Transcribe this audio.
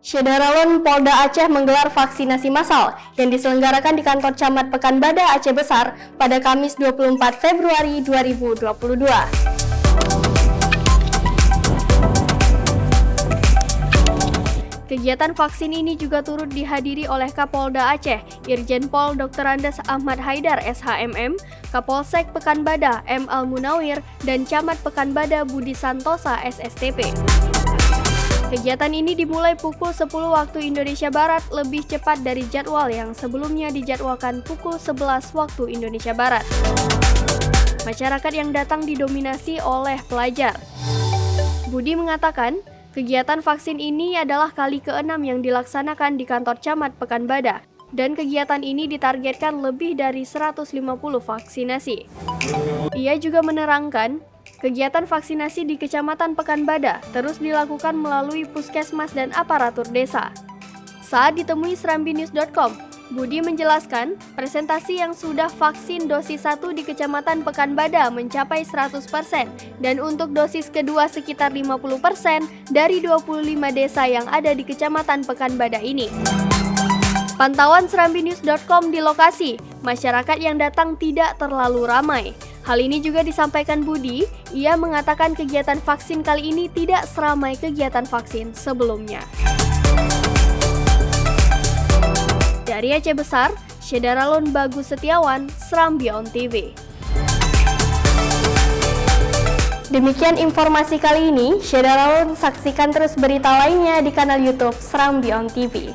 Syederalun Polda Aceh menggelar vaksinasi massal yang diselenggarakan di kantor Camat Pekanbadak Aceh Besar pada Kamis 24 Februari 2022. Kegiatan vaksin ini juga turut dihadiri oleh Kapolda Aceh, Irjen Pol Dr. Andes Ahmad Haidar SHMM, Kapolsek Pekanbadak M. Al-Munawir, dan Camat Pekanbadak Budi Santosa SSTP. Kegiatan ini dimulai pukul 10 waktu Indonesia Barat, lebih cepat dari jadwal yang sebelumnya dijadwalkan pukul 11 waktu Indonesia Barat. Masyarakat yang datang didominasi oleh pelajar. Budi mengatakan, kegiatan vaksin ini adalah kali ke-6 yang dilaksanakan di kantor Camat Pekanbadak, dan kegiatan ini ditargetkan lebih dari 150 vaksinasi. Ia juga menerangkan, kegiatan vaksinasi di Kecamatan Pekanbadak terus dilakukan melalui puskesmas dan aparatur desa. Saat ditemui serambinews.com, Budi menjelaskan, presentasi yang sudah vaksin dosis 1 di Kecamatan Pekanbadak mencapai 100% dan untuk dosis kedua sekitar 50% dari 25 desa yang ada di Kecamatan Pekanbadak ini. Pantauan serambinews.com di lokasi, masyarakat yang datang tidak terlalu ramai. Hal ini juga disampaikan Budi, ia mengatakan kegiatan vaksin kali ini tidak seramai kegiatan vaksin sebelumnya. Dari Aceh Besar, Syederalun Bagus Setiawan, Serambi On TV. Demikian informasi kali ini, Syederalun saksikan terus berita lainnya di kanal YouTube Serambi On TV.